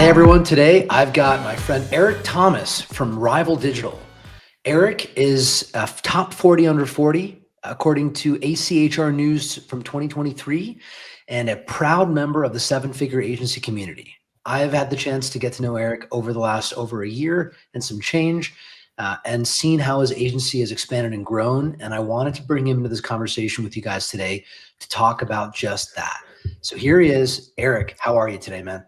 Hey everyone, today I've got my friend Eric Thomas from Rival Digital. Eric is a top 40 under 40, according to ACHR News from 2023, and a proud member of the seven-figure agency community. I have had the chance to get to know Eric over the last over a year and some change, and seen how his agency has expanded and grown. And I wanted to bring him into this conversation with you guys today to talk about just that. So here he is. Eric, how are you today, man?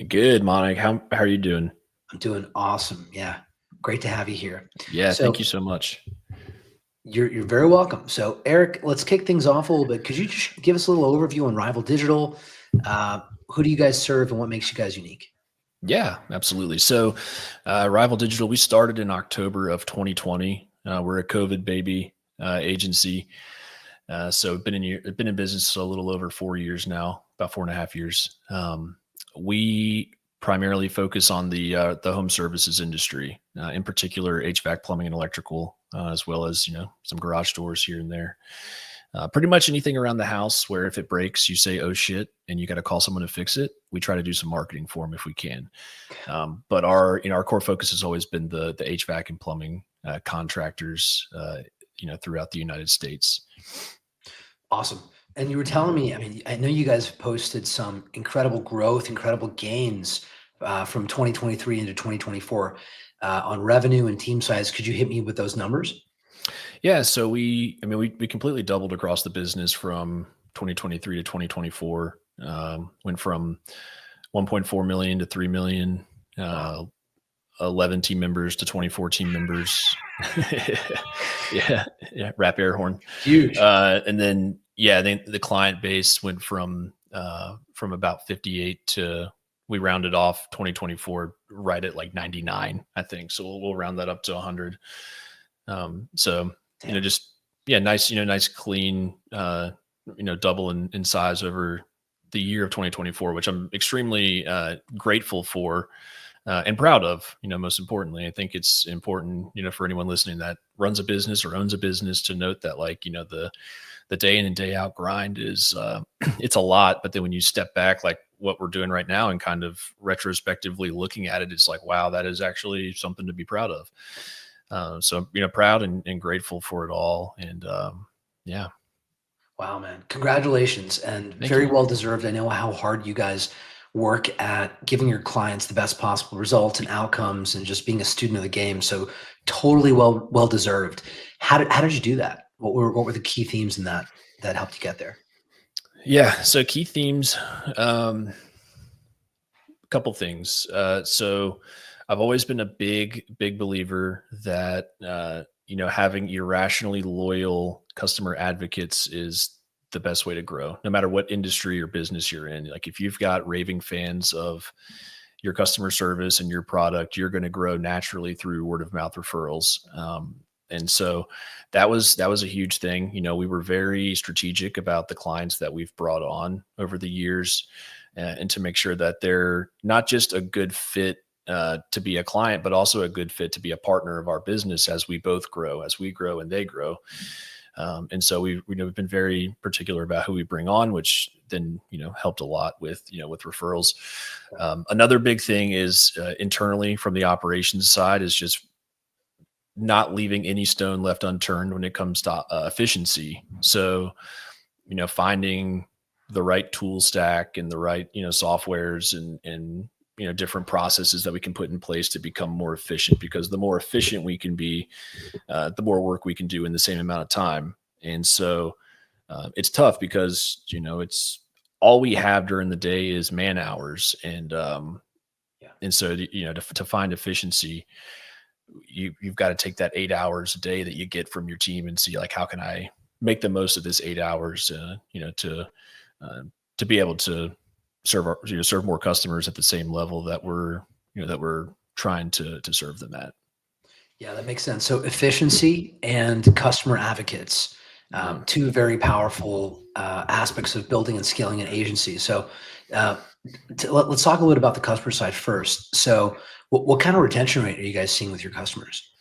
Good, Monica. How are you doing? I'm doing awesome. Yeah. Great to have you here. Yeah, thank So you so much. you're very welcome. So Eric, let's kick things off a little bit. Could you just give us a little overview on Rival Digital? Who do you guys serve and what makes you guys unique? Yeah, absolutely. So, Rival Digital, we started in October of 2020. We're a COVID baby agency. So been in business a little over 4 years now, about 4.5 years. We primarily focus on the home services industry, in particular HVAC, plumbing, and electrical, as well as some garage doors here and there. Pretty much anything around the house where if it breaks, you say, "Oh shit," and you got to call someone to fix it. We try to do some marketing for them if we can. But our core focus has always been the HVAC and plumbing contractors, throughout the United States. Awesome. And you were telling me, I mean, I know you guys have posted some incredible growth, incredible gains from 2023 into 2024 on revenue and team size. Could you hit me with those numbers? Yeah, so we completely doubled across the business from 2023 to 2024. Went from 1.4 million to 3 million, Wow. 11 team members to 24 team members. Yeah, yeah, rap air horn. Huge. And then yeah, then the client base went from about 58 to, we rounded off 2024 right at like 99, I think. So we'll round that up to 100. So Damn. just yeah, nice clean, double in size over the year of 2024, which I'm extremely grateful for and proud of. Most importantly, I think it's important, for anyone listening that runs a business or owns a business to note that, like, the day in and day out grind is it's a lot, but then when you step back, like what we're doing right now and kind of retrospectively looking at it, it's like, wow, that is actually something to be proud of. So proud and grateful for it all, and yeah. Wow, man. Congratulations and Thank very you. well deserved. I know how hard you guys work at giving your clients the best possible results and outcomes and just being a student of the game. So totally well deserved. How did you do that? What were the key themes in that helped you get there? Yeah, so key themes, couple things. So I've always been a big believer that having irrationally loyal customer advocates is the best way to grow, no matter what industry or business you're in. Like, if you've got raving fans of your customer service and your product, you're going to grow naturally through word of mouth referrals. And so that was a huge thing. We were very strategic about the clients that we've brought on over the years, and to make sure that they're not just a good fit to be a client, but also a good fit to be a partner of our business as we both grow, as we grow and they grow. And so we've been very particular about who we bring on, which then helped a lot with with referrals. Another big thing is internally from the operations side is just not leaving any stone left unturned when it comes to efficiency. So finding the right tool stack and the right softwares and different processes that we can put in place to become more efficient, because the more efficient we can be, the more work we can do in the same amount of time. And so it's tough because it's all we have during the day is man hours, Yeah. and so to find efficiency, you've got to take that 8 hours a day that you get from your team and see, like, how can I make the most of this 8 hours, to be able to serve more customers at the same level that we're trying to serve them at. Yeah, that makes sense. So efficiency and customer advocates, Yeah. two very powerful aspects of building and scaling an agency. So uh, let's talk a little bit about the customer side first. So what kind of retention rate are you guys seeing with your customers?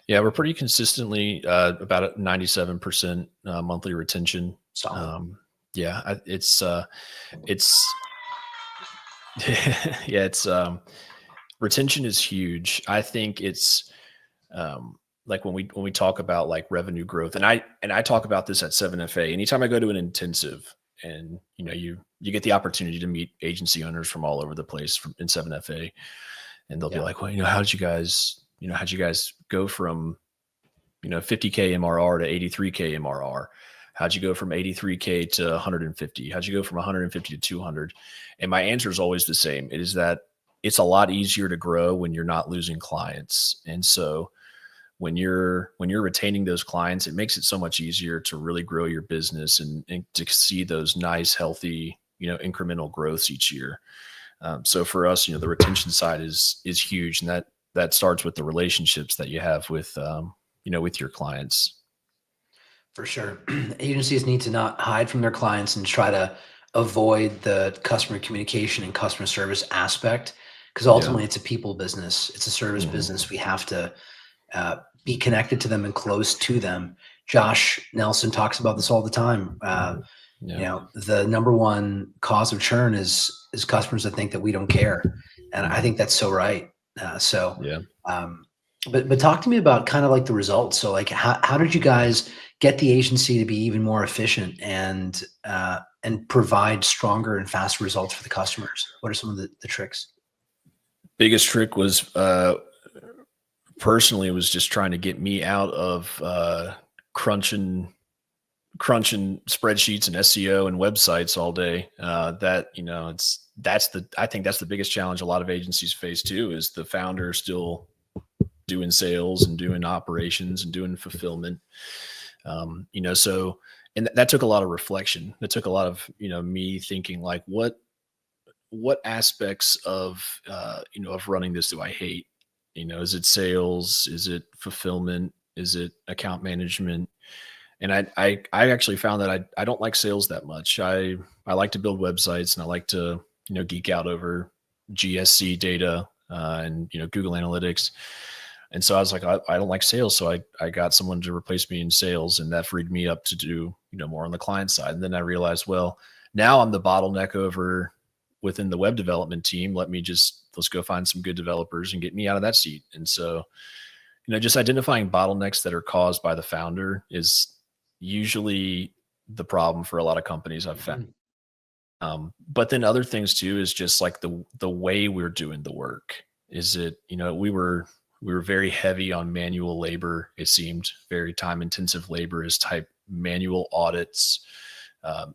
Yeah, we're pretty consistently about at 97% monthly retention. Solid. Yeah, it's Yeah, it's retention is huge. I think it's like when we talk about like revenue growth, and I talk about this at 7FA. Anytime I go to an intensive, and you get the opportunity to meet agency owners from all over the place from in 7FA, and they'll be Yeah. like, well, how'd you guys go from 50K MRR to 83K MRR? How'd you go from 83K to 150? How'd you go from 150 to 200? And my answer is always the same. It is that it's a lot easier to grow when you're not losing clients. And so when you're retaining those clients, it makes it so much easier to really grow your business and to see those nice, healthy, incremental growths each year. So for us, the retention side is huge, and that starts with the relationships that you have with your clients. For sure. Agencies need to not hide from their clients and try to avoid the customer communication and customer service aspect, because Yeah. ultimately it's a people business. It's a service Mhm. business. We have to be connected to them and close to them. Josh Nelson talks about this all the time. Yeah. The number one cause of churn is customers that think that we don't care, and I Mhm. think that's so right. So, Yeah. um, but talk to me about kind of like the results. So, like, how did you guys get the agency to be even more efficient and provide stronger and faster results for the customers? What are some of the tricks? Biggest trick was personally was just trying to get me out of crunching crunching spreadsheets and SEO and websites all day. I think that's the biggest challenge a lot of agencies face too, is the founder still doing sales and doing operations and doing fulfillment. So and that took a lot of reflection. That took a lot of me thinking like what aspects of running this do I hate? Is it sales? Is it fulfillment? Is it account management? And I actually found that I don't like sales that much. I like to build websites, and I like to geek out over GSC data and Google Analytics. And so I was like, I don't like sales, so I got someone to replace me in sales, and that freed me up to do more on the client side. And then I realized, well, now I'm the bottleneck over within the web development team. Let's go find some good developers and get me out of that seat. And so just identifying bottlenecks that are caused by the founder is usually the problem for a lot of companies I've found. Mhm. But then other things too is just like the way we're doing the work. Is it we were very heavy on manual labor. It seemed very time intensive labor is type manual audits,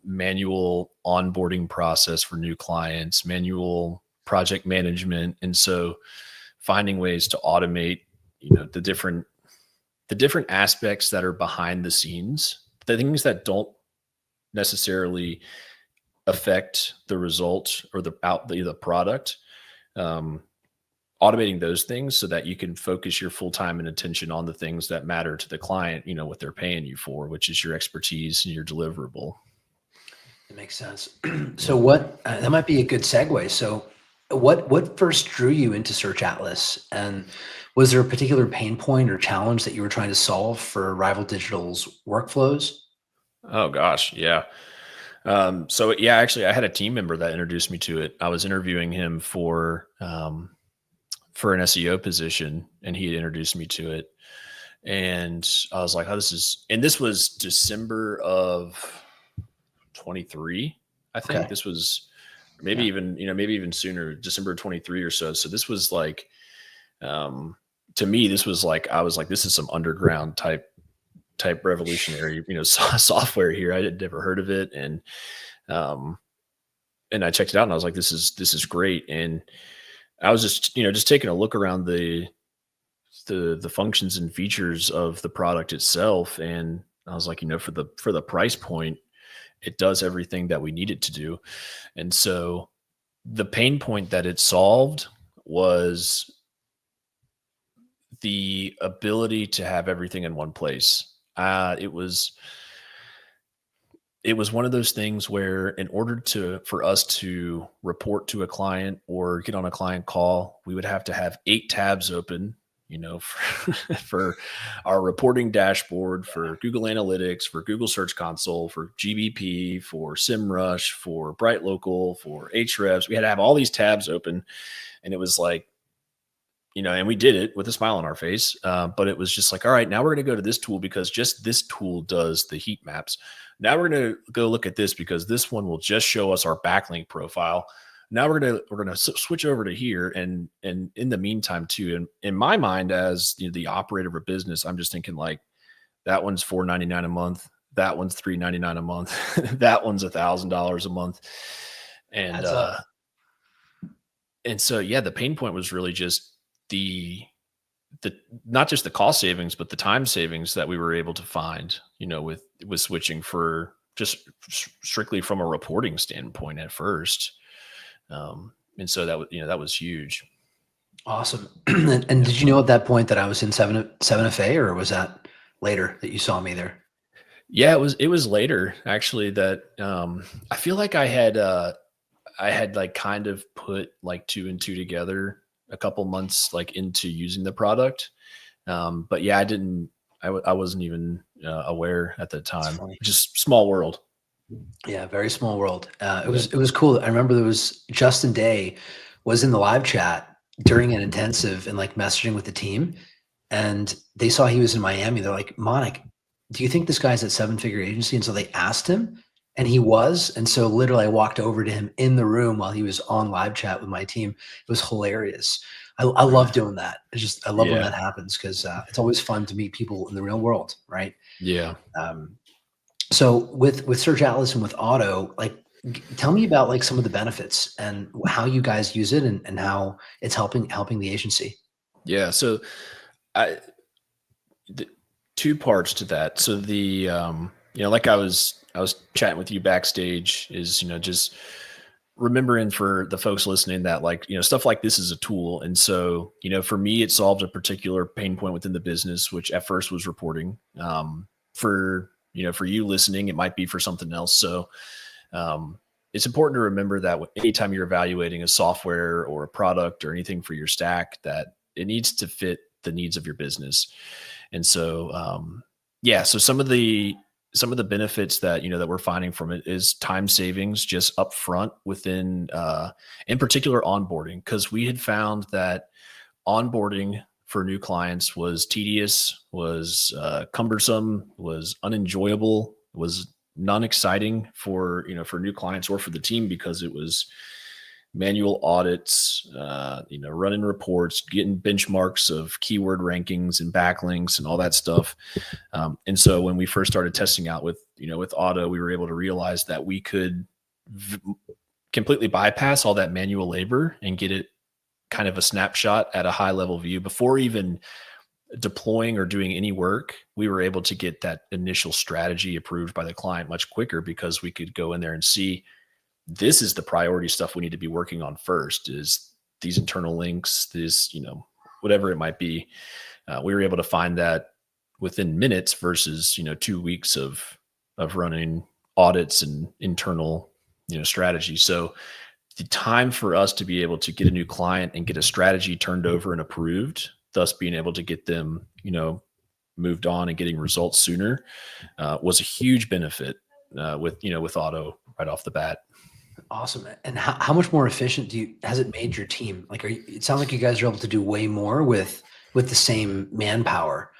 manual onboarding process for new clients, manual project management, and so finding ways to automate the different aspects that are behind the scenes, the things that don't necessarily affect the result or the product, um, automating those things so that you can focus your full time and attention on the things that matter to the client, what they're paying you for, which is your expertise and your deliverable. That makes sense. So Yeah. what that might be a good segue. So what first drew you into Search Atlas? And was there a particular pain point or challenge that you were trying to solve for Rival Digital's workflows? Oh gosh, yeah. So yeah, actually, I had a team member that introduced me to it. I was interviewing him for an SEO position, and he had introduced me to it. And I was like, "Oh, this was December of 23, I think. Okay. This was Yeah. maybe even sooner, December 23 or so. So this was like, um, to me, this was like, I was like, this is some underground type revolutionary, software here. I had never heard of it. Um, and I checked it out, and I was like, this is great. And I was just taking a look around the functions and features of the product itself, and I was like, for the price point, it does everything that we need it to do. And so the pain point that it solved was the ability to have everything in one place. It was one of those things where, in order for us to report to a client or get on a client call, we would have to have 8 tabs open, for our reporting dashboard, for Google Analytics, for Google Search Console, for GBP, for SEMrush, for Bright Local, for Ahrefs. We had to have all these tabs open, and it was like, and we did it with a smile on our face. But it was just like, all right, now we're going to go to this tool because just this tool does the heat maps. Now we're going to go look at this because this one will just show us our backlink profile. Now we're gonna switch over to here, and in the meantime too, and in my mind as the operator of a business, I'm just thinking like that one's $4.99 a month, that one's $3.99 a month, that one's $1,000 a month, and Adds up. and so yeah, the pain point was really just the not just the cost savings, but the time savings that we were able to find, with switching for just strictly from a reporting standpoint at first. And so that was huge. Awesome. And Yeah. did you know at that point that I was in 7FA, or was that later that you saw me there? Yeah, it was later actually that I feel like I had like kind of put like two and two together a couple months like into using the product. But yeah, I wasn't even aware at the It's time. funny. Just small world. Yeah, very small world. It Yeah. was cool. I remember there was Justin Day was in the live chat during an intensive and like messaging with the team, and they saw he was in Miami. They're like, "Monik, do you think this guy's at Seven Figure Agency?" And so they asked him, and he was. And so literally, I walked over to him in the room while he was on live chat with my team. It was hilarious. I love doing that. I love when Yeah. that happens because it's always fun to meet people in the real world, right? Yeah. Um, so with Search Atlas and with Auto, like tell me about like some of the benefits and how you guys use it, and how it's helping the agency. Yeah. So I the, two parts to that. So like I was chatting with you backstage is, just remembering for the folks listening that like, stuff like this is a tool. And so, for me, it solved a particular pain point within the business, which at first was reporting. For you listening, it might be for something else. So, it's important to remember that anytime you're evaluating a software or a product or anything for your stack, that it needs to fit the needs of your business. And so, yeah, so some of the benefits that that we're finding from it is time savings just upfront within, in particular, onboarding, because we had found that onboarding for new clients was tedious, was cumbersome, was unenjoyable, was non-exciting for new clients or for the team because it was manual audits, running reports, getting benchmarks of keyword rankings and backlinks and all that stuff. And so when we first started testing out with Auto, we were able to realize that we could completely bypass all that manual labor and get it kind of a snapshot at a high level view before even deploying or doing any work. We were able to get that initial strategy approved by the client much quicker because we could go in there and see, this is the priority stuff we need to be working on first, is these internal links, this, whatever it might be. We were able to find that within minutes versus, 2 weeks of running audits and internal, strategy. So the time for us to be able to get a new client and get a strategy turned over and approved, thus being able to get them, moved on and getting results sooner, was a huge benefit with Auto right off the bat. Awesome. And how much more efficient has it made your team? Like, it sounds like you guys are able to do way more with the same manpower.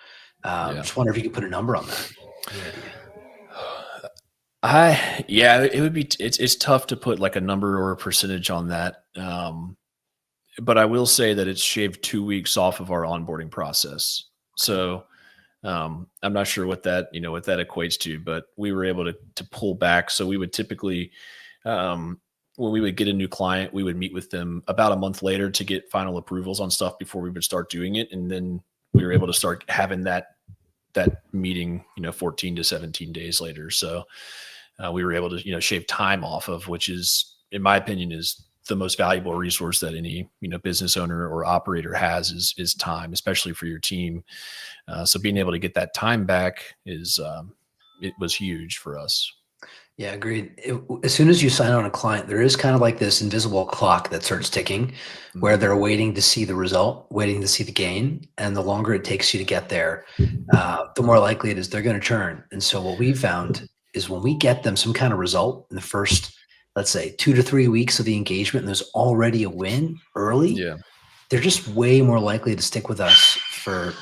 Yeah. Just wonder if you could put a number on that. Any idea? Yeah, it would be, it's tough to put like a number or a percentage on that. But I will say that it's shaved 2 weeks off of our onboarding process. So, I'm not sure what that equates to, but we were able to pull back. So we would typically, when we would get a new client, we would meet with them about a month later to get final approvals on stuff before we would start doing it. And then we were able to start having that meeting, 14 to 17 days later. So we were able to, shave time off of, which is, in my opinion, is the most valuable resource that any, business owner or operator has is time, especially for your team. So being able to get that time back it was huge for us. Yeah, agreed. As soon as you sign on a client, there is kind of like this invisible clock that starts ticking where Mhm. they're waiting to see the result, waiting to see the gain. And the longer it takes you to get there, the more likely it is they're going to churn. And so what we found is when we get them some kind of result in the first, let's say, 2 to 3 weeks of the engagement, and there's already a win early, Yeah. they're just way more likely to stick with us for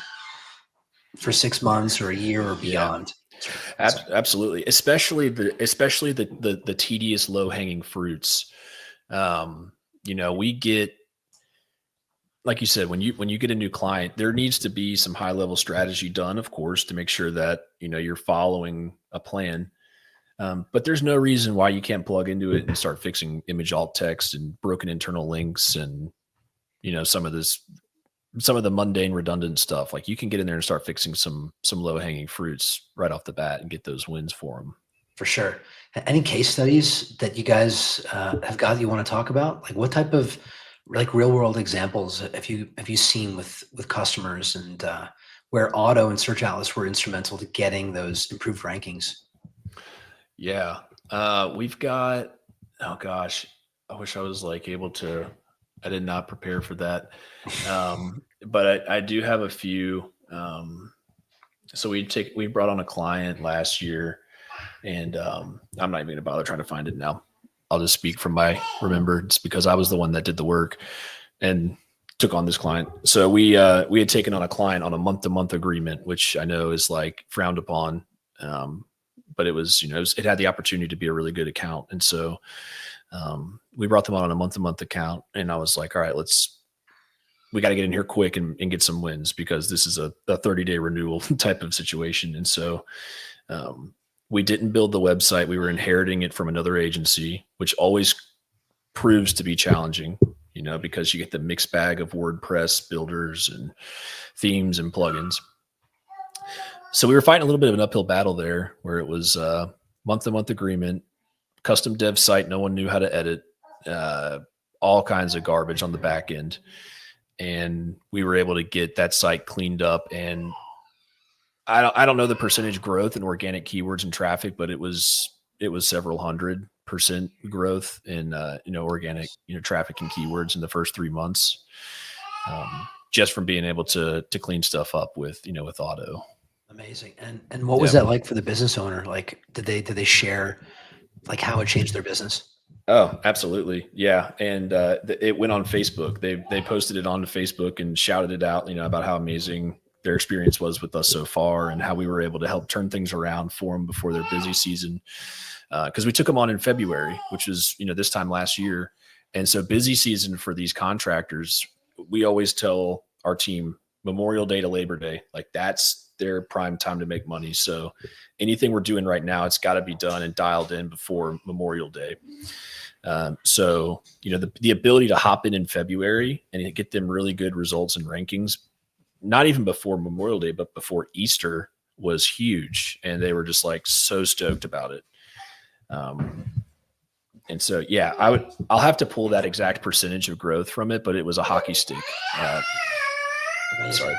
6 months or a year or Yeah. beyond. So Absolutely. Especially the tedious low hanging fruits. Um, we get, like you said, when you get a new client, there needs to be some high level strategy done, of course, to make sure that you're following a plan. But there's no reason why you can't plug into it and start fixing image alt text and broken internal links and some of the mundane redundant stuff. Like you can get in there and start fixing some low hanging fruits right off the bat and get those wins for them. for sure. Any case studies that you guys have got that you want to talk about? Like what type of like real world examples have you seen with customers and where auto and search atlas were instrumental to getting those improved rankings? Yeah. We've got, oh gosh, I wish I was like able to, I did not prepare for that. But I do have a few. So we brought on a client last year and I'm not even going to bother trying to find it now. I'll just speak from my remembrance because I was the one that did the work and took on this client. So we had taken on a client on a month to month agreement, which I know is like frowned upon. Um, but it was, it had the opportunity to be a really good account. And so we brought them on a month to month account. And I was like, all right, we got to get in here quick and get some wins because this is a 30-day renewal type of situation. And so um, we didn't build the website. We were inheriting it from another agency, which always proves to be challenging, because you get the mixed bag of WordPress builders and themes and plugins. So we were fighting a little bit of an uphill battle there where it was a month to month agreement, custom dev site. No one knew how to edit, uh, all kinds of garbage on the back end. And we were able to get that site cleaned up. And I don't know the percentage growth in organic keywords and traffic, but it was several 100% growth in organic traffic and keywords in the first 3 months, just from being able to clean stuff up with auto. Amazing. And what was Yeah. that like for the business owner? Like did they share like how it changed their business? Oh, absolutely. Yeah. And it went on Facebook. They posted it onto Facebook and shouted it out, about how amazing their experience was with us so far and how we were able to help turn things around for them before their busy season. Because we took them on in February, which was, this time last year. And so busy season for these contractors, we always tell our team Memorial Day to Labor Day, like that's their prime time to make money. So anything we're doing right now, it's got to be done and dialed in before Memorial Day. So, the ability to hop in February and get them really good results and rankings, not even before Memorial Day, but before Easter was huge. And they were just like so stoked about it. Um, and so, yeah, I'll have to pull that exact percentage of growth from it, but it was a hockey stick. Amazing. Sorry.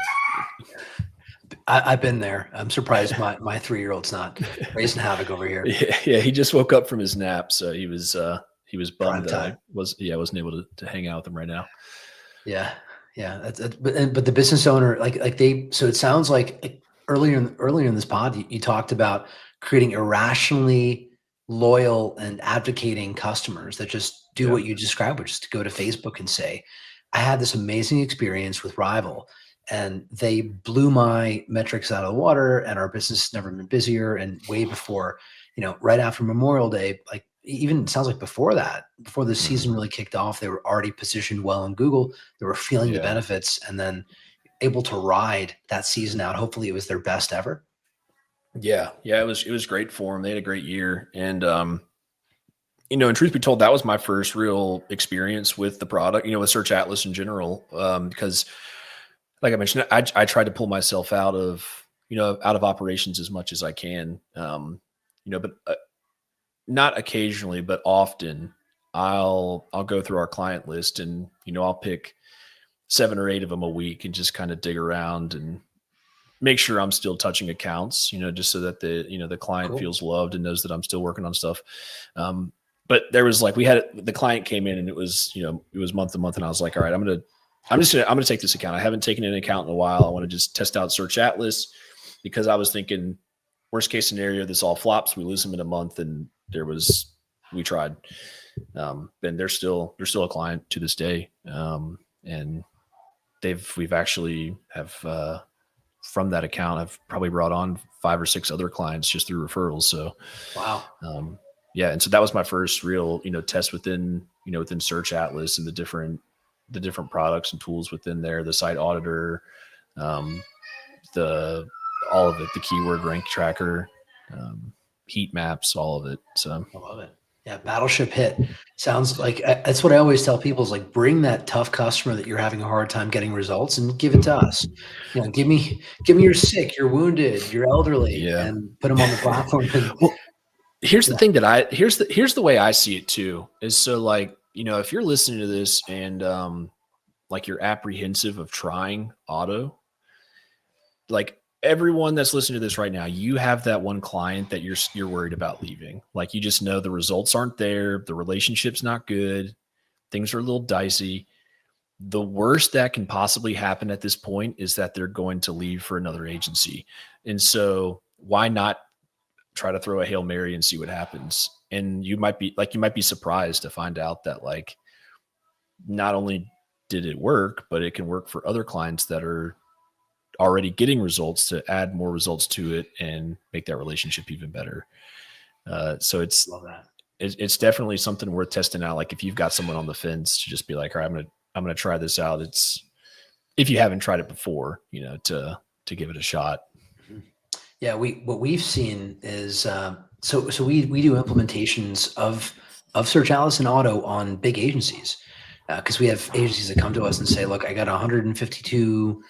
I've been there. I'm surprised my 3-year-old's not raising havoc over here. Yeah. He just woke up from his nap. So he was bummed Prime that time. I wasn't able to hang out with him right now. Yeah, yeah. But the business owner, like they. So it sounds like earlier in this pod, you talked about creating irrationally loyal and advocating customers that just do Yeah. what you described, which is to go to Facebook and say, "I had this amazing experience with Rival, and they blew my metrics out of the water, and our business has never been busier." And way before, right after Memorial Day, like even it sounds like before that, before the season Mhm. really kicked off, they were already positioned well in Google. They were feeling the Yeah. benefits and then able to ride that season out. Hopefully, it was their best ever. Yeah. Yeah. It was great for them. They had a great year. And, and truth be told, that was my first real experience with the product, with Search Atlas in general. Because like I mentioned, I tried to pull myself out of operations as much as I can. But not occasionally, but often I'll go through our client list and I'll pick 7 or 8 of them a week and just kind of dig around and make sure I'm still touching accounts, just so that the client Cool. feels loved and knows that I'm still working on stuff. But there was like, the client came in and it was month to month. And I was like, all right, I'm going to take this account. I haven't taken an account in a while. I want to just test out Search Atlas, because I was thinking worst case scenario, this all flops. We lose them in a month. And we tried. And they're still a client to this day. And we've actually have, from that account, I've probably brought on 5 or 6 other clients just through referrals. So, Wow. yeah. And so that was my first real, test within Search Atlas and the different products and tools within there, the site auditor, all of it, the keyword rank tracker, heat maps, all of it. So I love it. Yeah, Battleship hit. Sounds like that's what I always tell people is like, bring that tough customer that you're having a hard time getting results and give it to us. Give me you're sick, you're wounded, you're elderly, yeah. and put them on the platform. And Well, here's the thing that here's the way I see it too, is so like, if you're listening to this and like you're apprehensive of trying auto, like everyone that's listening to this right now, you have that one client that you're worried about leaving. Like, you just know the results aren't there, the relationship's not good, things are a little dicey. The worst that can possibly happen at this point is that they're going to leave for another agency. And so why not try to throw a Hail Mary and see what happens? And you might be surprised to find out that, like, not only did it work, but it can work for other clients that are already getting results, to add more results to it and make that relationship even better. So love that. it's definitely something worth testing out. Like, if you've got someone on the fence, to just be like, all right, I'm going to try this out. It's, if you haven't tried it before, to give it a shot. Yeah, what we've seen is so we do implementations of Search Atlas and Auto on big agencies, because we have agencies that come to us and say, look, I got 152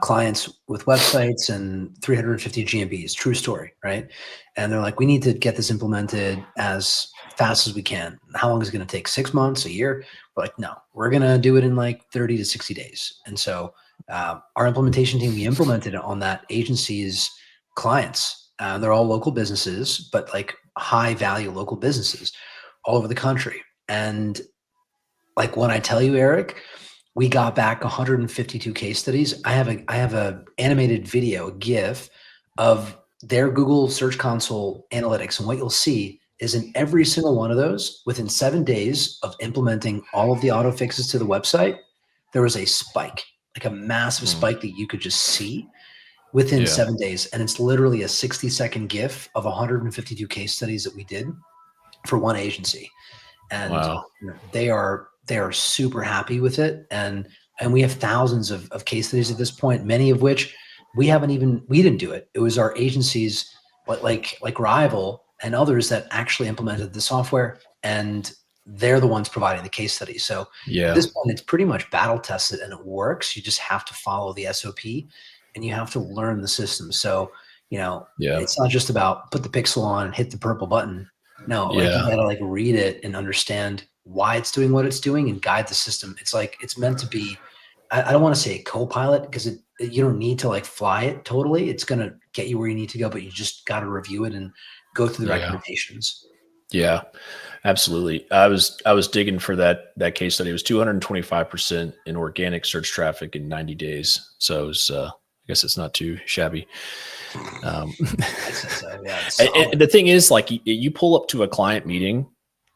clients with websites and 350 GMBs. True story, right? And they're like, we need to get this implemented as fast as we can. How long is it going to take? 6 months, a year? We're like, no, we're going to do it in like 30 to 60 days. And so our implementation team, we implemented it on that agency's clients. They're all local businesses, but like high value local businesses all over the country. And like, when I tell you, Eric, we got back 152 case studies. I have a animated video, a GIF of their Google Search Console analytics. And what you'll see is, in every single one of those, within 7 days of implementing all of the auto fixes to the website, there was a spike, like a massive spike that you could just see within 7 days. And it's literally a 60-second GIF of 152 case studies that we did for one agency. And Wow. they are super happy with it. And we have thousands of case studies at this point, many of which we didn't do it. It was our agencies, like Rival and others, that actually implemented the software, and they're the ones providing the case study. So at this point, it's pretty much battle tested and it works. You just have to follow the SOP and you have to learn the system. So, it's not just about put the pixel on and hit the purple button. No, like, you gotta like read it and understand why it's doing what it's doing and guide the system. It's like, it's meant to be, I don't want to say a co-pilot, because you don't need to like fly it totally. It's going to get you where you need to go, but you just got to review it and go through the recommendations. Yeah, absolutely. I was digging for that case study. It was 225% in organic search traffic in 90 days. So it was, I guess it's not too shabby. I said so, yeah, and the thing is, like, you pull up to a client meeting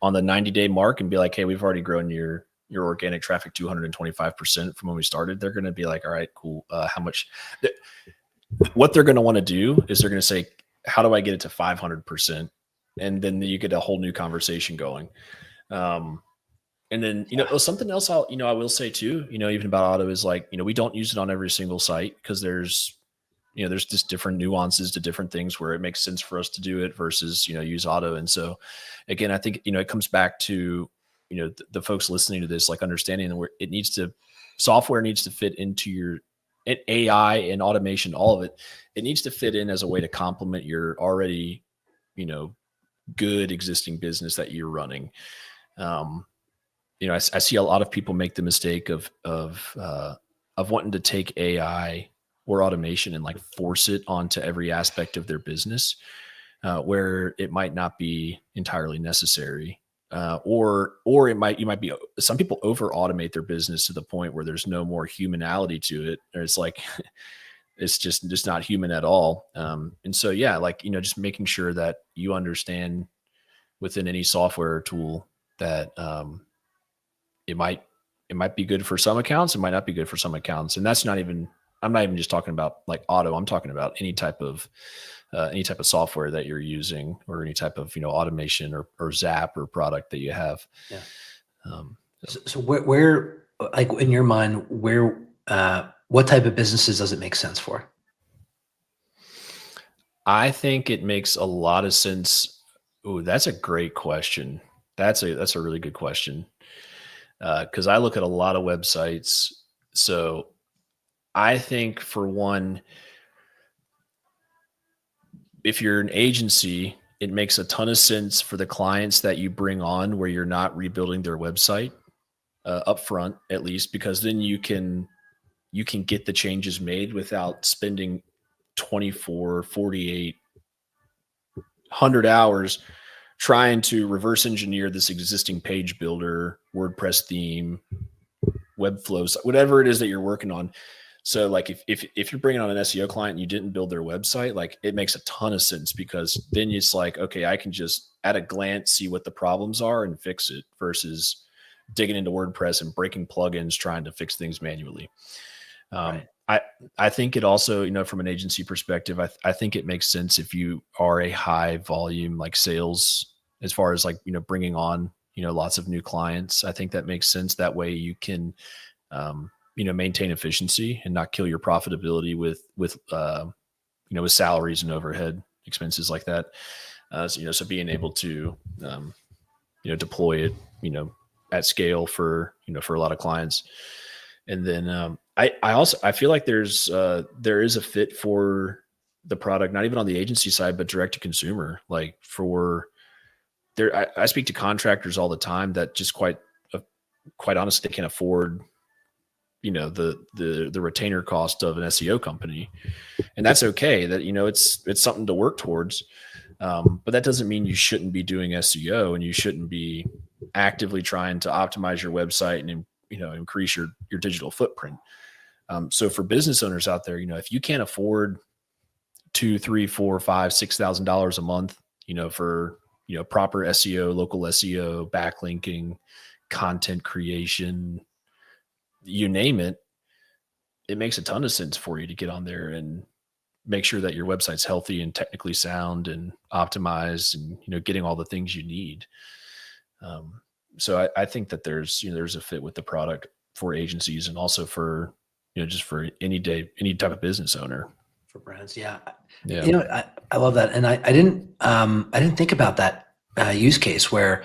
on the 90-day mark and be like, hey, we've already grown your organic traffic 225% from when we started. They're going to be like, all right, cool. How much? What they're going to want to do is they're going to say, how do I get it to 500%? And then you get a whole new conversation going. And then, something else I will say too, even about auto, is like, we don't use it on every single site, because there's just different nuances to different things where it makes sense for us to do it versus, use auto. And so again, I think, it comes back to, the folks listening to this, like, understanding where software needs to fit into your AI and automation, all of it. It needs to fit in as a way to complement your already, good existing business that you're running. I see a lot of people make the mistake of wanting to take AI or automation and like force it onto every aspect of their business, where it might not be entirely necessary. Or you might be, some people over automate their business to the point where there's no more humanality to it, or it's like it's just not human at all. And so yeah, like, just making sure that you understand within any software tool that it might it might be good for some accounts, it might not be good for some accounts. And that's not even, I'm not even just talking about like auto, I'm talking about any type of software that you're using, or any type of, automation or Zap or product that you have. Yeah. Um, So where, like in your mind, what type of businesses does it make sense for? I think it makes a lot of sense. Ooh, that's a great question. That's a really good question. Because I look at a lot of websites. So I think, for one, if you're an agency, it makes a ton of sense for the clients that you bring on where you're not rebuilding their website up front, at least, because then you can get the changes made without spending 24, 48, 100 hours trying to reverse engineer this existing page builder, WordPress theme, web flows, whatever it is that you're working on. So like if you're bringing on an SEO client and you didn't build their website, like it makes a ton of sense, because then it's like, okay, I can just at a glance see what the problems are and fix it, versus digging into WordPress and breaking plugins trying to fix things manually. Right. I think it also, from an agency perspective, I think it makes sense if you are a high volume like sales, as far as like, bringing on, lots of new clients. I think that makes sense. That way you can, maintain efficiency and not kill your profitability with salaries and overhead expenses like that. So being able to, deploy it, at scale for a lot of clients. And then I feel like there is a fit for the product, not even on the agency side, but direct to consumer. Like for there, I speak to contractors all the time that just quite honestly, they can't afford, the retainer cost of an SEO company, and that's okay. That, it's something to work towards. But that doesn't mean you shouldn't be doing SEO, and you shouldn't be actively trying to optimize your website and, increase your digital footprint. So for business owners out there, if you can't afford $2, $3, $4, $5, $6,000 a month, for, proper SEO, local SEO, backlinking, content creation, you name it, it makes a ton of sense for you to get on there and make sure that your website's healthy and technically sound and optimized, and, getting all the things you need. So I think that there's a fit with the product for agencies, and also for, just for any type of business owner. For brands. Yeah. Yeah. I love that. And I didn't think about that use case where,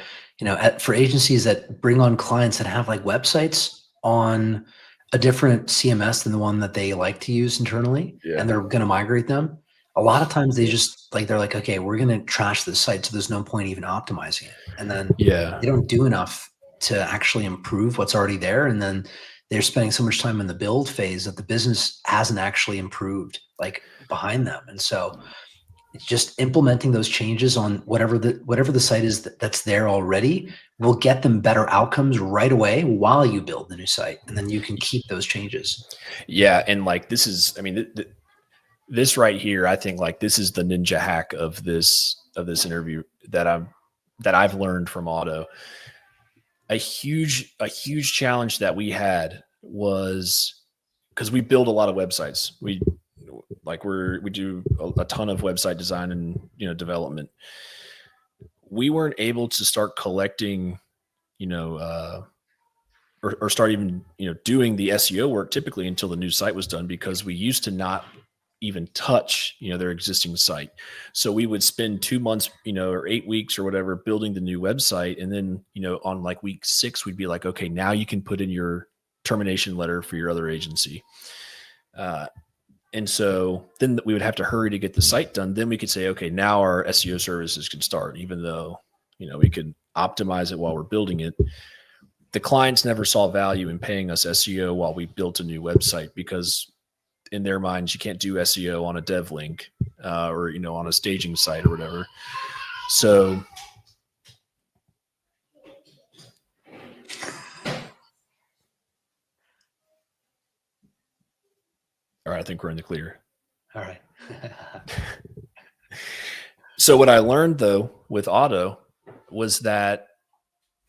for agencies that bring on clients that have like websites on a different CMS than the one that they like to use internally, Yeah. and they're going to migrate them. A lot of times they just like, they're like, okay, we're going to trash this site, so there's no point even optimizing it. And then Yeah. they don't do enough to actually improve what's already there. And then they're spending so much time in the build phase that the business hasn't actually improved like behind them. And so it's just implementing those changes on whatever the site is that's there already will get them better outcomes right away while you build the new site. And then you can keep those changes. Yeah. And like, this is, I mean, this right here, I think like this is the ninja hack of this interview that I've learned from OTTO. A huge challenge that we had was, because we build a lot of websites. We do a ton of website design and, development. We weren't able to start collecting, or start even, doing the SEO work typically until the new site was done, because we used to not even touch, their existing site. So we would spend 2 months, or 8 weeks or whatever, building the new website. And then, on like week 6, we'd be like, okay, now you can put in your termination letter for your other agency. And so then we would have to hurry to get the site done. Then we could say, okay, now our SEO services can start, even though, we could optimize it while we're building it. The clients never saw value in paying us SEO while we built a new website, because in their minds, you can't do SEO on a dev link or, on a staging site or whatever. So, all right, I think we're in the clear. All right. So what I learned though with OTTO was that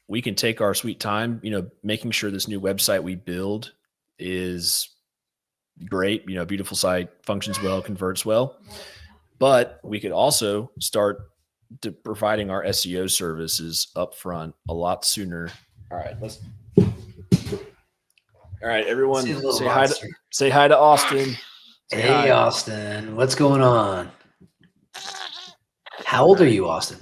we can take our sweet time, making sure this new website we build is great, beautiful site, functions well, converts well. But we could also start providing our SEO services up front a lot sooner. All right, everyone, say hi to Austin. Say hey, hi. Austin, what's going on? How old are you, Austin?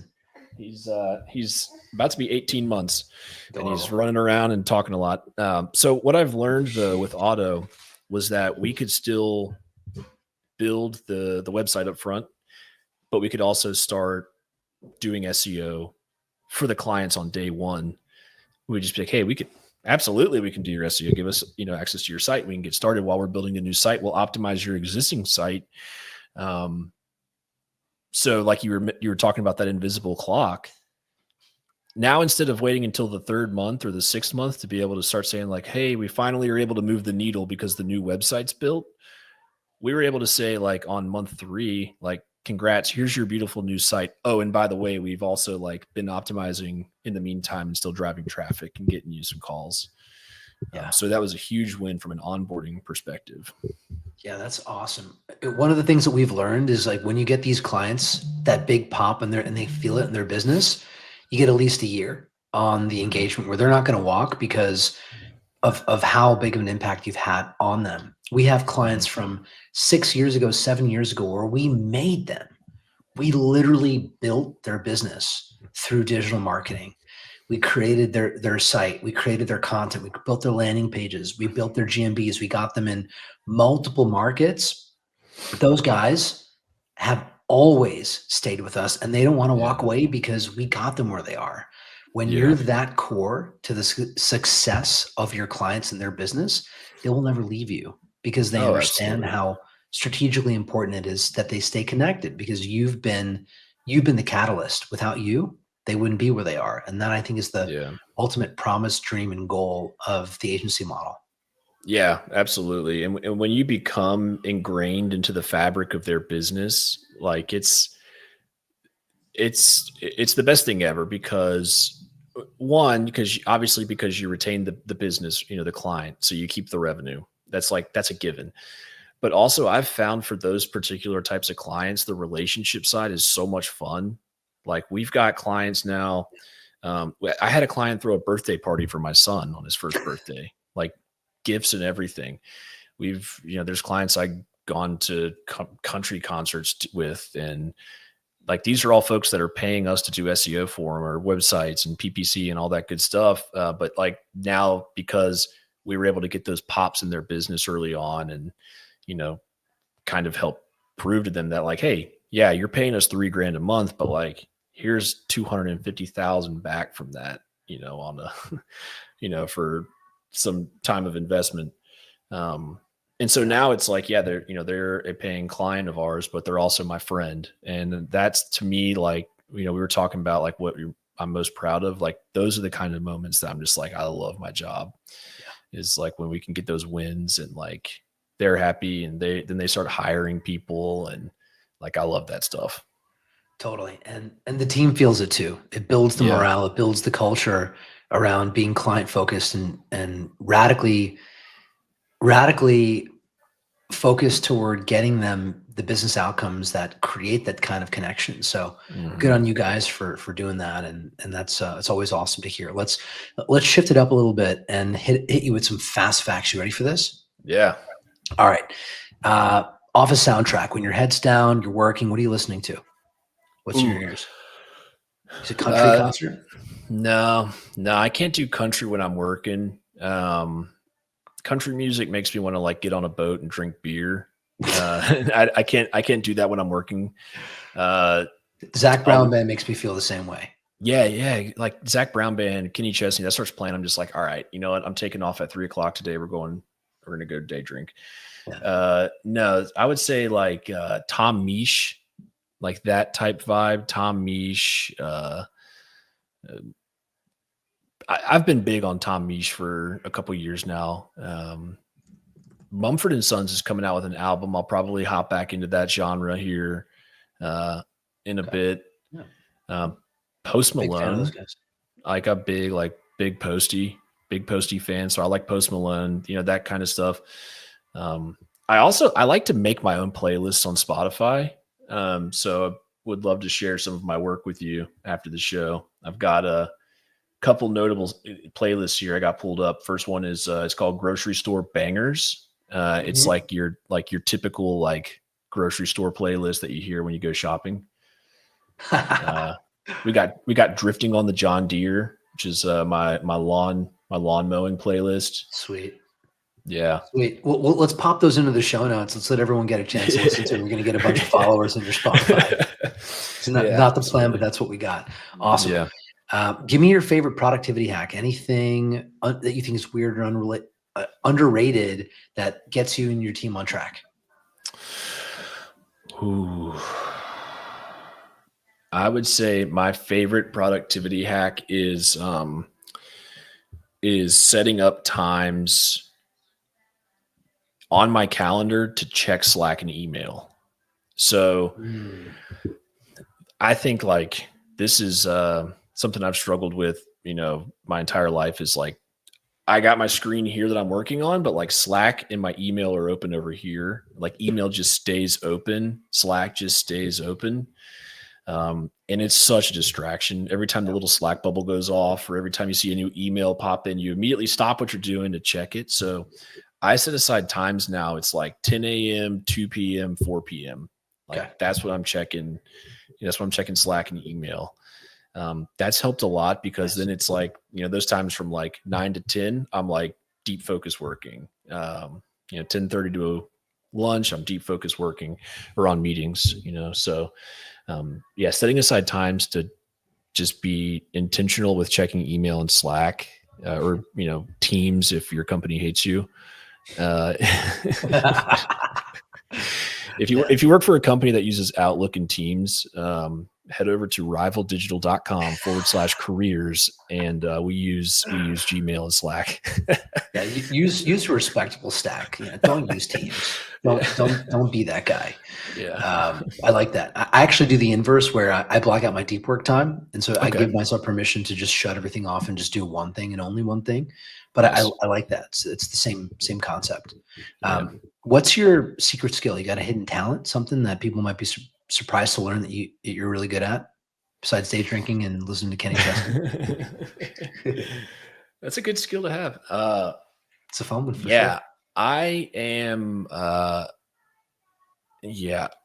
He's about to be 18 months, Adorable. and he's running around and talking a lot. So what I've learned though with OTTO was that we could still build the website up front, but we could also start doing SEO for the clients on day one. We just be like, hey, we can do your SEO. Give us, access to your site. We can get started while we're building a new site. We'll optimize your existing site. So like you were talking about that invisible clock. Now, instead of waiting until the 3rd month or the 6th month to be able to start saying like, hey, we finally are able to move the needle because the new website's built, we were able to say like on month 3, like, congrats, here's your beautiful new site. Oh, and by the way, we've also like been optimizing in the meantime and still driving traffic and getting you some calls. Yeah. So that was a huge win from an onboarding perspective. Yeah, that's awesome. One of the things that we've learned is like when you get these clients that big pop and they feel it in their business, you get at least a year on the engagement where they're not going to walk because of how big of an impact you've had on them. We have clients from 6 years ago, 7 years ago, where we made them. We literally built their business through digital marketing. We created their site. We created their content. We built their landing pages. We built their GMBs. We got them in multiple markets. Those guys have always stayed with us and they don't want to walk away because we got them where they are. When you're that core to the success of your clients and their business, they will never leave you because they understand how strategically important it is that they stay connected because you've been the catalyst. Without you, they wouldn't be where they are. And that I think is the ultimate promise, dream, and goal of the agency model. Yeah, absolutely. And when you become ingrained into the fabric of their business, like it's the best thing ever because because you retain the business, the client, so you keep the revenue. That's a given. But also I've found for those particular types of clients, the relationship side is so much fun. Like we've got clients now. I had a client throw a birthday party for my son on his first birthday, like gifts and everything. There's clients I've gone to country concerts with, and like these are all folks that are paying us to do SEO for them or websites and PPC and all that good stuff. But like now, because we were able to get those pops in their business early on and, kind of help prove to them that like, hey, yeah, you're paying us $3,000 a month, but like, here's 250,000 back from that, on a, for some time of investment. And so now it's like, yeah, they're a paying client of ours, but they're also my friend. And that's to me, like, we were talking about like what I'm most proud of. Like, those are the kind of moments that I'm just like, I love my job is like when we can get those wins and like, they're happy and then they start hiring people. And like, I love that stuff. Totally. And the team feels it too. It builds the morale. It builds the culture around being client focused and radically focused toward getting them the business outcomes that create that kind of connection. So good on you guys for doing that. And that's it's always awesome to hear. Let's shift it up a little bit and hit you with some fast facts. You ready for this? Yeah. All right. Office soundtrack. When your head's down, you're working. What are you listening to? What's in your ears? Is it country concert? No, I can't do country when I'm working. Country music makes me want to like get on a boat and drink beer. I can't do that when I'm working. Zach Brown Band makes me feel the same way. Yeah. Like Zach Brown Band, Kenny Chesney, that starts playing. I'm just like, all right, you know what? I'm taking off at 3:00 today. We're going we're going to go day drink. Yeah. No, I would say like Tom Misch, like that type vibe. Tom Misch. I've been big on Tom Misch for a couple years now. Mumford and Sons is coming out with an album. I'll probably hop back into that genre here in a bit. Yeah. Post Big fan of those Malone, guys. like a big Posty fan. So I like Post Malone, that kind of stuff. I like to make my own playlists on Spotify. So I would love to share some of my work with you after the show. I've got a couple notable playlists here I got pulled up. First one is it's called Grocery Store Bangers. It's like your typical like grocery store playlist that you hear when you go shopping. We got Drifting on the John Deere, which is my lawn mowing playlist. Sweet. Yeah. Sweet. Well, let's pop those into the show notes. Let's let everyone get a chance to listen to it. We're going to get a bunch of followers on your Spotify. It's not the plan, but that's what we got. Awesome. Yeah. Give me your favorite productivity hack. Anything that you think is weird or underrated that gets you and your team on track. Ooh. I would say my favorite productivity hack is setting up times on my calendar to check Slack and email. So I think like this is something I've struggled with, my entire life is like, I got my screen here that I'm working on, but like Slack and my email are open over here. Like email just stays open. Slack just stays open. And it's such a distraction. Every time the little Slack bubble goes off or every time you see a new email pop in, you immediately stop what you're doing to check it. So I set aside times now. It's like 10 a.m., 2 p.m., 4 p.m. Like that's what I'm checking. That's what I'm checking Slack and email. That's helped a lot because then it's like, those times from like 9 to 10, I'm like deep focus working. 10:30 to lunch, I'm deep focus working or on meetings, so setting aside times to just be intentional with checking email and Slack or, Teams if your company hates you. If you work for a company that uses Outlook and Teams, head over to rivaldigital.com/careers. And we use Gmail and Slack. Yeah. Use a respectable stack. Don't use Teams. Don't be that guy. Yeah. I like that. I actually do the inverse where I block out my deep work time. And so I give myself permission to just shut everything off and just do one thing and only one thing. But nice. I like that. It's the same concept. What's your secret skill? You got a hidden talent, something that people might be surprised to learn that you're really good at besides day drinking and listening to Kenny Chesney? That's a good skill to have. It's a fun one for sure. I am.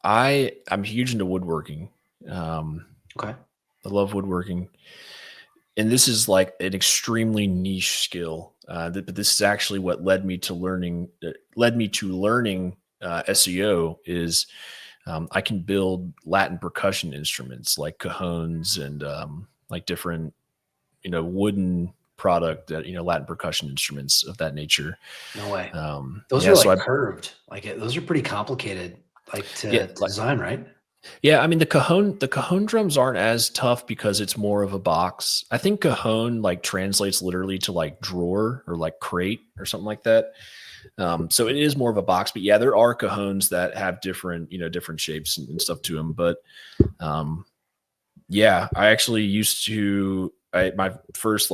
I'm huge into woodworking. Okay. I love woodworking. And this is like an extremely niche skill. But this is actually what led me to learning SEO is I can build Latin percussion instruments like cajones and like different, wooden product that, Latin percussion instruments of that nature. No way. Those are like curved. Those are pretty complicated to design, right? Yeah, I mean the cajon drums aren't as tough because it's more of a box. I think cajon like translates literally to like drawer or like crate or something like that. So it is more of a box, but yeah, there are cajones that have different shapes and stuff to them. But I actually used to. My first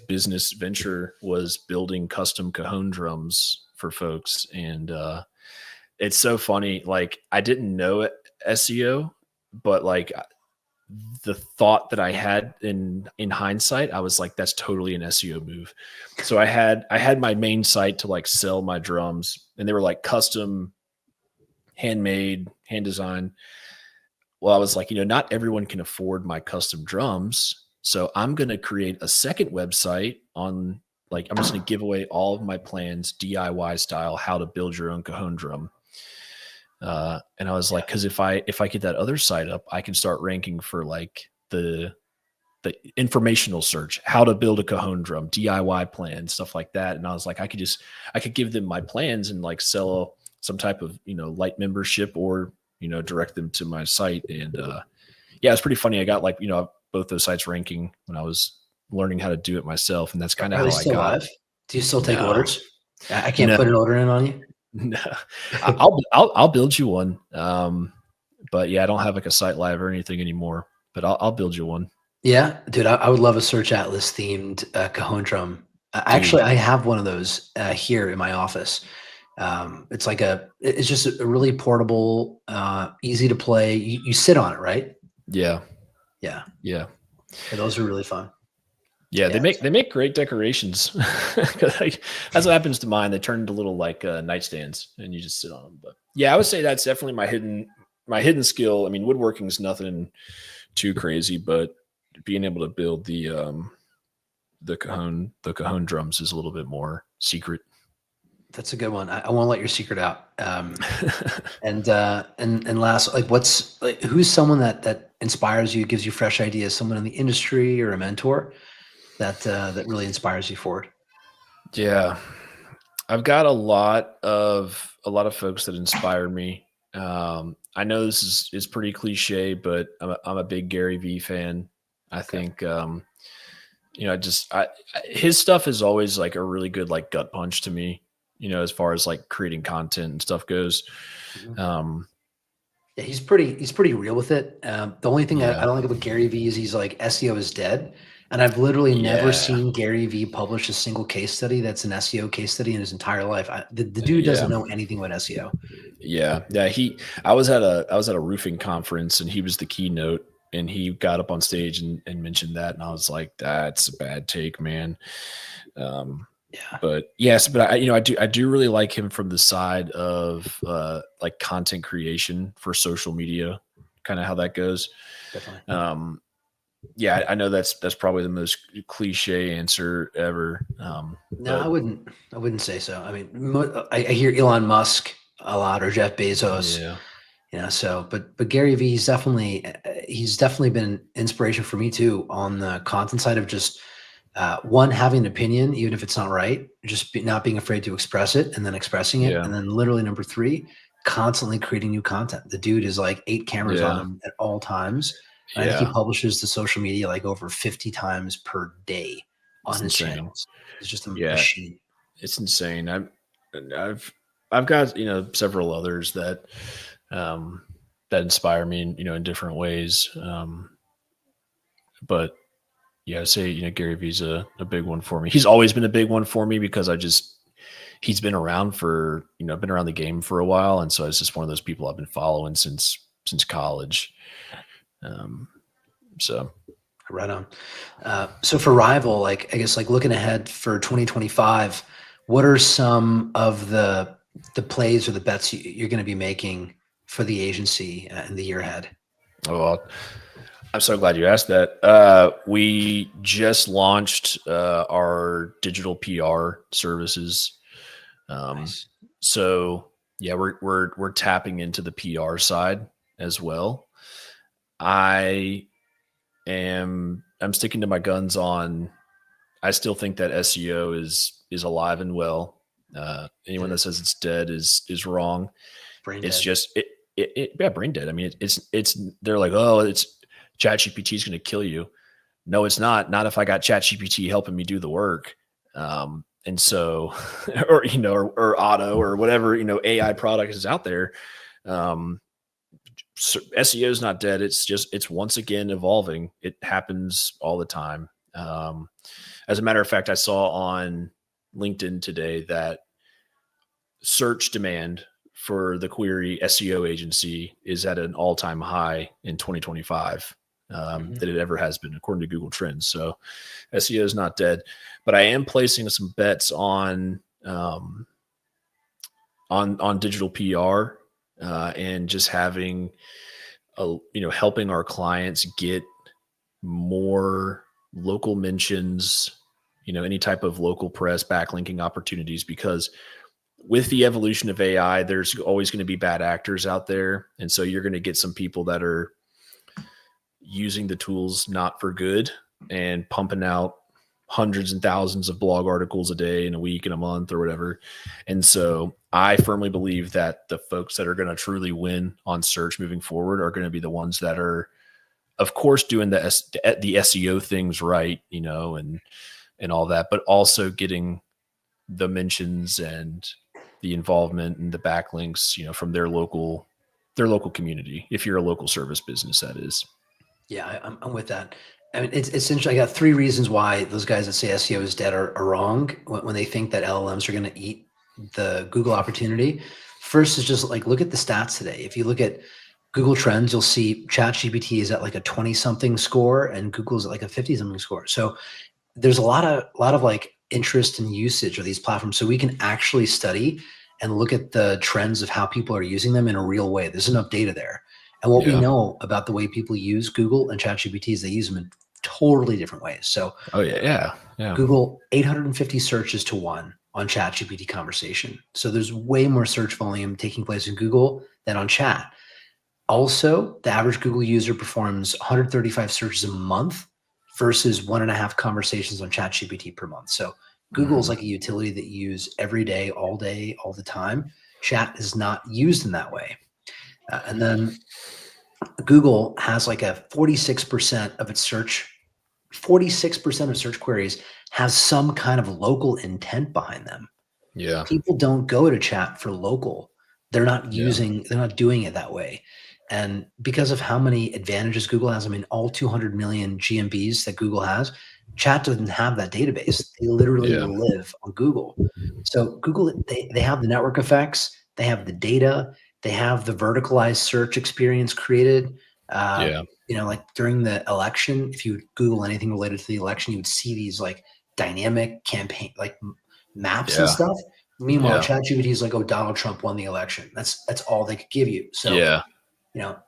business venture was building custom cajon drums for folks, and it's so funny. Like I didn't know it. SEO, but like the thought that I had in hindsight, I was like, that's totally an SEO move. So I had my main site to like sell my drums, and they were like custom, handmade, hand designed. Well, I was like, not everyone can afford my custom drums. So I'm going to create a second website on I'm just going to give away all of my plans, DIY style, how to build your own cajon drum. And I was like, because if I get that other site up, I can start ranking for like the the informational search, how to build a cajon drum, DIY plan, stuff like that. And I was like, I could give them my plans and like sell some type of, light membership or, direct them to my site. And yeah, it's pretty funny. I got like, both those sites ranking when I was learning how to do it myself. And that's kind of Are they how I still got. live? Do you still take No, orders? I can't no, put an order in on you. no. I'll build you one. But yeah, I don't have like a site live or anything anymore, but I'll build you one. Yeah, dude, I would love a Search Atlas themed cajon drum. Dude. Actually, I have one of those here in my office. It's just a really portable, easy to play. You sit on it, right? Yeah. Yeah. Yeah. Yeah, those are really fun. Yeah. Yeah. They make great decorations. 'Cause, like, that's what happens to mine. They turn into little like nightstands and you just sit on them. But yeah, I would say that's definitely my hidden skill. I mean, woodworking is nothing too crazy, but being able to build the cajon drums is a little bit more secret. That's a good one. I won't let your secret out. And last, like, who's someone that inspires you, gives you fresh ideas? Someone in the industry or a mentor that really inspires you forward. Yeah. I've got a lot of folks that inspire me. I know this is pretty cliche, but I'm a big Gary Vee fan. I Okay. think his stuff is always like a really good like gut punch to me. As far as like creating content and stuff goes. Mhm. Um, Yeah, he's pretty real with it. The only thing I yeah, don't like about Gary Vee is he's like SEO is dead, and I've literally never yeah, seen Gary Vee publish a single case study that's an SEO case study in his entire life. The dude yeah, doesn't know anything about SEO. yeah. I was at a roofing conference and he was the keynote and he got up on stage and mentioned that and I was like, that's a bad take, man. Yeah, But yes, but I do really like him from the side of like content creation for social media, kind of how that goes. definitely. Yeah, I know that's probably the most cliche answer ever. No, But I wouldn't say so. I mean, I hear Elon Musk a lot or Jeff Bezos. yeah, But Gary Vee, he's definitely been inspiration for me too on the content side of just one, having an opinion even if it's not right, not being afraid to express it and then expressing it, yeah, and then literally number three, constantly creating new content. The dude is like 8 cameras on yeah, him at all times. And I think he yeah. publishes to social media like over 50 times per day on It's his insane. channels. He's just a Yeah, machine. it's insane. I've I've got several others um, that inspire me, in different ways. But yeah, I say Gary Vee's a big one for me. He's always been a big one for me because he's been around for been around the game for a while, and so it's just one of those people I've been following since college. Um, so Right on. So for Rival, like I guess like looking ahead for 2025, what are some of the plays or the bets you're going to be making for the agency in the year ahead? oh, well, I'm so glad you asked that. We just launched our digital PR services. Um, Nice. so yeah, we're tapping into the PR side as well. I I'm sticking to my guns on. I still think that SEO is alive and well. It Anyone that is says it's dead is wrong. brain It's dead. just yeah, brain dead. I mean, it's they're like, oh, it's ChatGPT is going to kill you. No, it's not. Not if I got ChatGPT helping me do the work. And so, or Auto or whatever AI product is out there. Um, SEO is not dead. It's once again evolving. It happens all the time. As a matter of fact, I saw on LinkedIn today that search demand for the query SEO agency is at an all-time high in 2025 Mhm. that it ever has been, according to Google Trends. So SEO is not dead, but I am placing some bets on digital PR and just having helping our clients get more local mentions, any type of local press backlinking opportunities, because with the evolution of AI, there's always going to be bad actors out there. And so you're going to get some people that are using the tools not for good. and pumping out hundreds and thousands of blog articles a day in a week, in a month, or whatever. And so I firmly believe that the folks that are going to truly win on search moving forward are going to be the ones that are, of course, doing the SEO things right, and all that, but also getting the mentions and the involvement and the backlinks, from their local community. If you're a local service business, that is. Yeah, I'm with that. I mean, it's essentially, I got three reasons why those guys that say SEO is dead are wrong when they think that LLMs are going to eat the Google opportunity. First is just like, look at the stats today. If you look at Google Trends, you'll see ChatGPT is at like a 20 something score and Google's at like a 50 something score. So there's a lot of like interest and usage of these platforms. So we can actually study and look at the trends of how people are using them in a real way. There's enough data there. And what we Yeah. know about the way people use Google and ChatGPT is they use them in totally different ways. So Oh yeah. Google 850 searches to one on ChatGPT conversation. So there's way more search volume taking place in Google than on Chat. Also, the average Google user performs 135 searches a month versus 1.5 conversations on ChatGPT per month. So Google is like a utility that you use every day, all the time. Chat is not used in that way. And then Google has like a 46% of its search, 46% of search queries has some kind of local intent behind them. Yeah. People don't go to chat for local. They're not Yeah. doing it that way. And because of how many advantages Google has, I mean, all 200 million GMBs that Google has, chat doesn't have that database. They literally Yeah. live on Google. So Google, they have the network effects, they have the data, they have the verticalized search experience created. Uh, Yeah. like during the election, if you Google anything related to the election, you would see these like dynamic campaign, like maps and Yeah. stuff. Meanwhile, Yeah. ChatGPT is like, oh, Donald Trump won the election. That's all they could give you. So, Yeah. you know,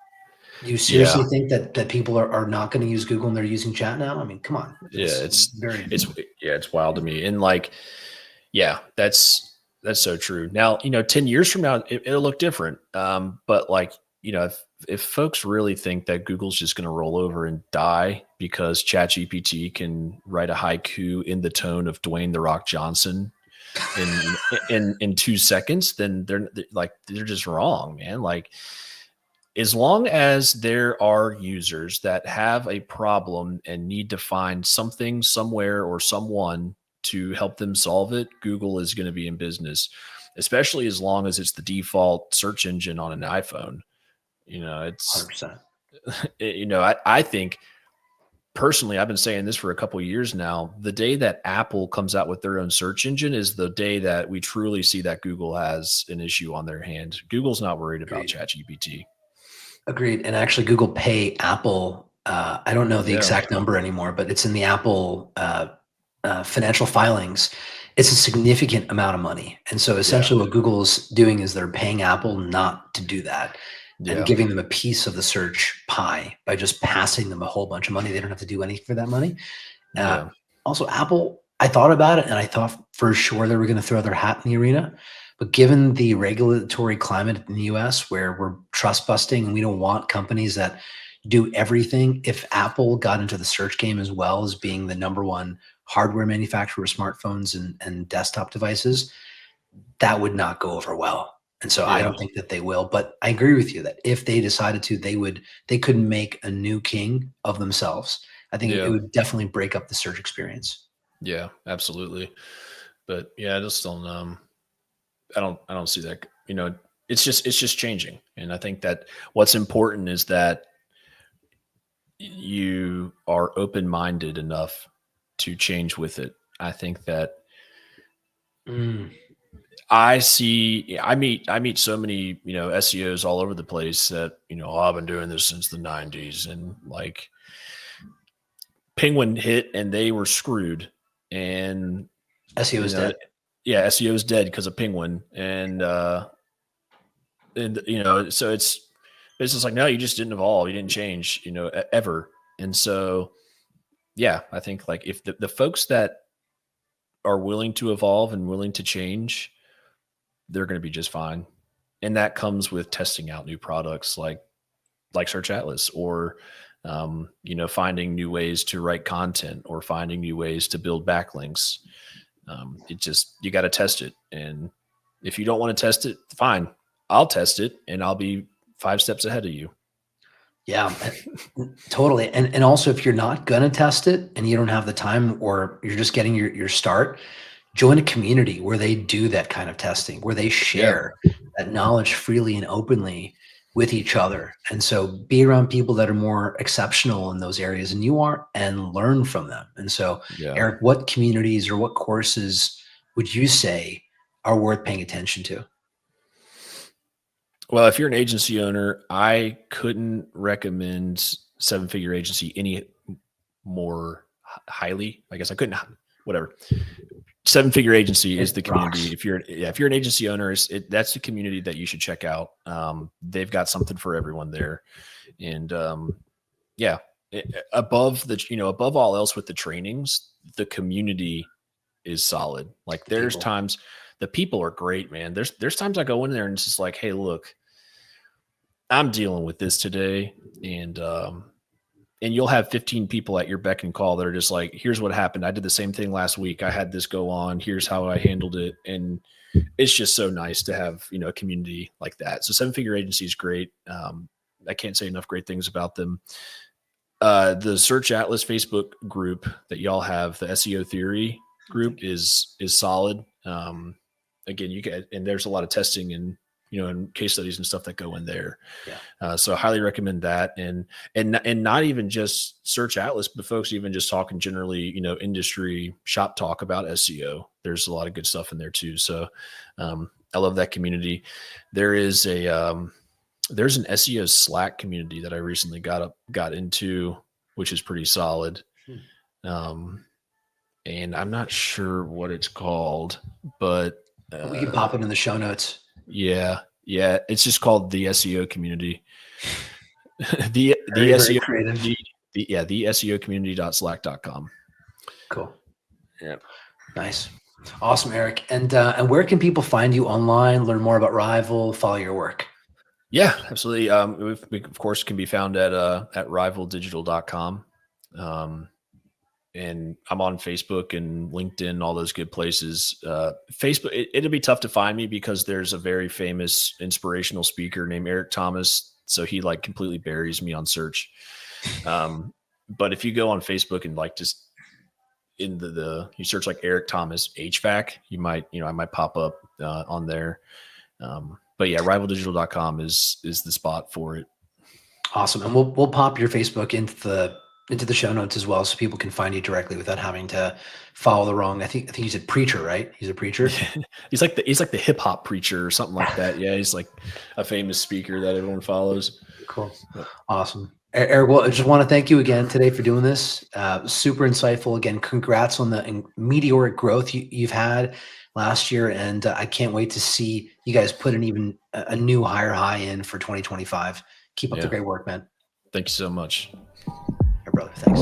do you Yeah. seriously think that people are not going to use Google and they're using chat now? I mean, come on. Yeah. It's very It's wild to me. And like, yeah, that's so true. Now, 10 years from now, it'll look different. But like, if folks really think that Google's just going to roll over and die because ChatGPT can write a haiku in the tone of Dwayne the Rock Johnson in 2 seconds, then they're just wrong, man. Like, as long as there are users that have a problem and need to find something somewhere or someone to help them solve it, Google is going to be in business, especially as long as it's the default search engine on an iPhone. It's 100%. I think personally, I've been saying this for a couple of years now. The day that Apple comes out with their own search engine is the day that we truly see that Google has an issue on their hand. Google's not worried about Agreed. ChatGPT. Agreed. And actually, Google Pay Apple. I don't know the Yeah. exact number anymore, but it's in the Apple financial filings. It's a significant amount of money. And so Yeah. essentially what Google's doing is they're paying Apple not to do that and Yeah. giving them a piece of the search pie by just passing them a whole bunch of money. They don't have to do anything for that money. Yeah. Also, Apple, I thought about it and I thought for sure they were going to throw their hat in the arena. But given the regulatory climate in the US where we're trust busting and we don't want companies that do everything, if Apple got into the search game as well as being the number one hardware manufacturer of smartphones and desktop devices, that would not go over well. And so I Yeah. don't think that they will. But I agree with you that if they decided to, they could make a new king of themselves. I think it Yeah. would definitely break up the search experience. Yeah. Absolutely. But yeah, I just don't. I don't see that. It's just changing, and I think that what's important is that you are open minded enough to change with it. I think that Mm. I meet so many, SEOs all over the place that, "Oh, I've been doing this since the 90s," and like Penguin hit and they were screwed. And, SEO you is know, dead. yeah, SEO is dead because of Penguin. And so it's just like, no, you just didn't evolve. You didn't change, ever. And so, yeah, I think like if the folks that are willing to evolve and willing to change, they're going to be just fine. And that comes with testing out new products like Search Atlas or finding new ways to write content or finding new ways to build backlinks. You got to test it. And if you don't want to test it, fine, I'll test it and I'll be 5 steps ahead of you. Yeah, totally. And also, if you're not going to test it and you don't have the time, or you're just getting your start, join a community where they do that kind of testing, where they Yeah. share that knowledge freely and openly with each other. And so be around people that are more exceptional in those areas than you are and learn from them. And so, Yeah. Eric, what communities or what courses would you say are worth paying attention to? Well, if you're an agency owner, I couldn't recommend Seven Figure Agency any more highly. I guess I couldn't, whatever. Seven Figure Agency is the community. If you're an agency owner, that's the community that you should check out. They've got something for everyone there. And above all else with the trainings, the community is solid. Like there's times the people are great, man. There's times I go in there and it's just like, hey, look, I'm dealing with this today. And you'll have 15 people at your beck and call that are just like, here's what happened. I did the same thing last week. I had this go on. Here's how I handled it. And it's just so nice to have, a community like that. So Seven Figure Agency is great. I can't say enough great things about them. The Search Atlas Facebook group that y'all have, the SEO theory group is solid. Again, and there's a lot of testing and case studies and stuff that go in there. Yeah. So I highly recommend that. And not even just Search Atlas, but folks even just talking generally, industry shop talk about SEO. There's a lot of good stuff in there too. So I love that community. There's an SEO Slack community that I recently got into, which is pretty solid. And I'm not sure what it's called, but we can pop it in the show notes. Yeah. It's just called the SEO community. the very SEO creative. The SEO community.slack.com. Cool. Yeah. Nice. Awesome, Eric. And where can people find you online, learn more about Rival, follow your work? Yeah, absolutely. We of course can be found at rivaldigital.com. And I'm on Facebook and LinkedIn, all those good places. Facebook, it'll be tough to find me because there's a very famous inspirational speaker named Eric Thomas. So he like completely buries me on search. But if you go on Facebook and like just in you search like Eric Thomas HVAC, you might, I might pop up on there. But yeah, rivaldigital.com is the spot for it. Awesome. And we'll pop your Facebook into the show notes as well, so people can find you directly without having to follow the wrong. I think he's a preacher, right? He's a preacher. he's like the hip hop preacher or something like that. Yeah, he's like a famous speaker that everyone follows. Cool. Awesome. Eric, well, I just want to thank you again today for doing this. Super insightful. Again, congrats on the meteoric growth you've had last year, and I can't wait to see you guys put an even a new higher high in for 2025. Keep up the great work, man. Thank you so much. Brother, thanks.